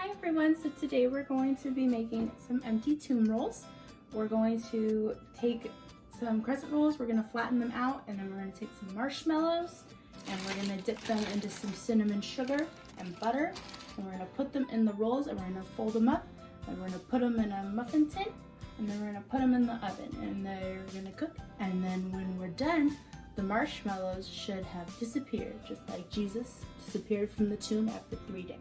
Hi everyone, so today we're going to be making some empty tomb rolls. We're going to take some crescent rolls, we're going to flatten them out, and then we're going to take some marshmallows and we're going to dip them into some cinnamon sugar and butter, and we're going to put them in the rolls and we're going to fold them up, and we're going to put them in a muffin tin, and then we're going to put them in the oven and they're going to cook. And then when we're done, the marshmallows should have disappeared, just like Jesus disappeared from the tomb after 3 days.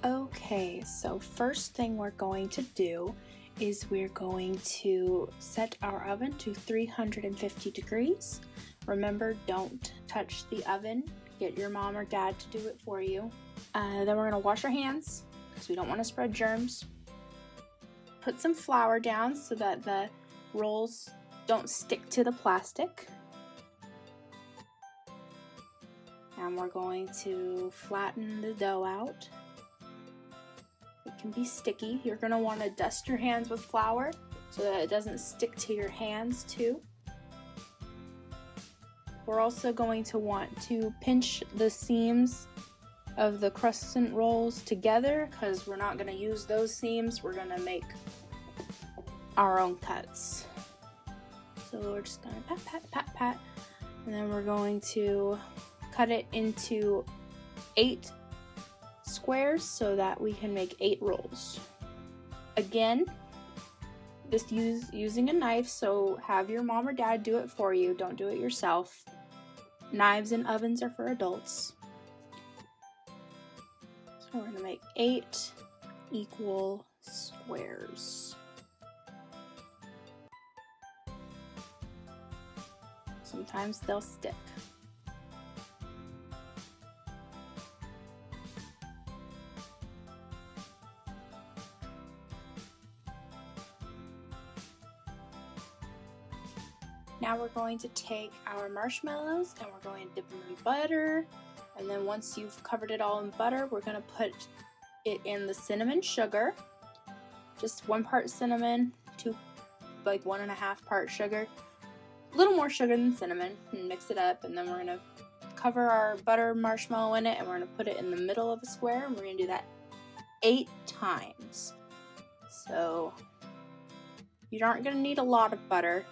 Okay, so first thing we're going to do is we're going to set our oven to 350 degrees. Remember, don't touch the oven. Get your mom or dad to do it for you. Then we're going to wash our hands because we don't want to spread germs. Put some flour down so that the rolls don't stick to the plastic. And we're going to flatten the dough out. It can be sticky. You're going to want to dust your hands with flour so that it doesn't stick to your hands too. We're also going to want to pinch the seams of the crescent rolls together because we're not going to use those seams. We're going to make our own cuts. So we're just going to pat, pat, pat, pat, and then we're going to cut it into 8 squares so that we can make 8 rolls. Again, just using a knife, so have your mom or dad do it for you. Don't do it yourself. Knives and ovens are for adults. So we're going to make 8 equal squares. Sometimes they'll stick. Now we're going to take our marshmallows and we're going to dip them in butter, and then once you've covered it all in butter, we're going to put it in the cinnamon sugar. Just 1 part cinnamon, 1.5 part sugar. A little more sugar than cinnamon, and mix it up, and then we're going to cover our butter marshmallow in it, and we're going to put it in the middle of a square, and we're going to do that 8 times. So you aren't going to need a lot of butter.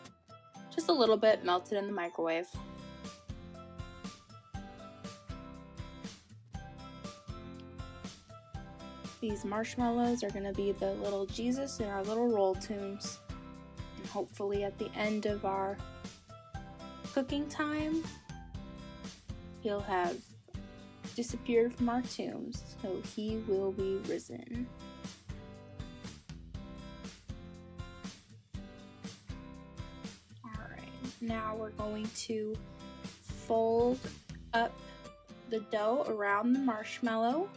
Just a little bit melted in the microwave. These marshmallows are going to be the little Jesus in our little roll tombs. And hopefully at the end of our cooking time, he'll have disappeared from our tombs, so he will be risen. Now we're going to fold up the dough around the marshmallow.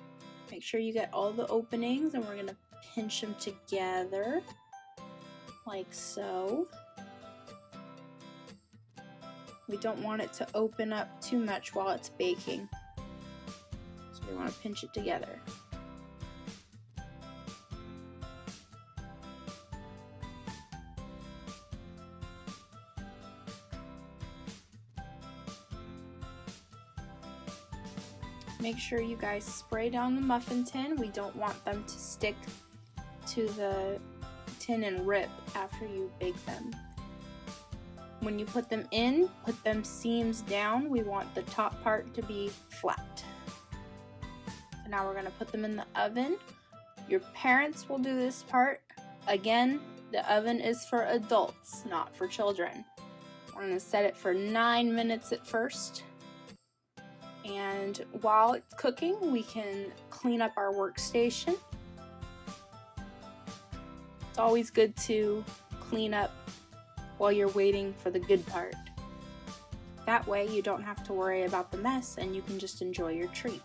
Make sure you get all the openings, and we're going to pinch them together like so. We don't want it to open up too much while it's baking, so we want to pinch it together. Make sure you guys spray down the muffin tin. We don't want them to stick to the tin and rip after you bake them. When you put them in, put them seams down. We want the top part to be flat. So now we're going to put them in the oven. Your parents will do this part. Again, the oven is for adults, not for children. We're going to set it for 9 minutes at first. And while it's cooking, we can clean up our workstation. It's always good to clean up while you're waiting for the good part. That way you don't have to worry about the mess and you can just enjoy your treat.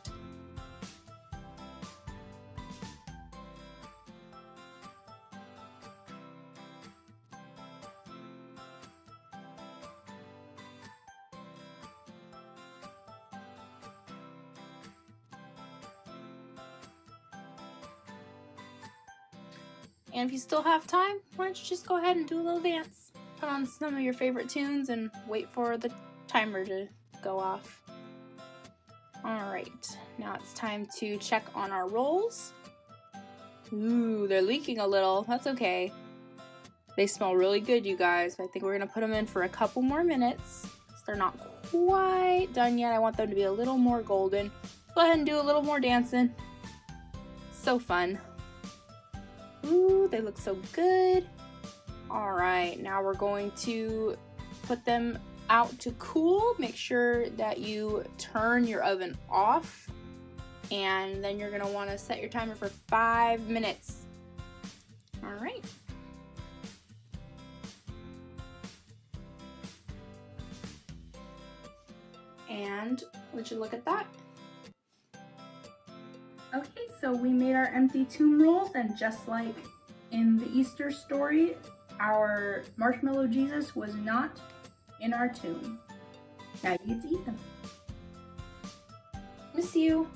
And if you still have time, why don't you just go ahead and do a little dance. Put on some of your favorite tunes and wait for the timer to go off. All right, now it's time to check on our rolls. Ooh, they're leaking a little. That's okay. They smell really good, you guys. I think we're gonna put them in for a couple more minutes. They're not quite done yet. I want them to be a little more golden. Go ahead and do a little more dancing. So fun. Ooh, they look so good. All right, now we're going to put them out to cool. Make sure that you turn your oven off, and then you're gonna want to set your timer for 5 minutes. All right. And would you look at that? Okay, so we made our empty tomb rolls, and just like in the Easter story, our marshmallow Jesus was not in our tomb. Now you get to eat them. Miss you.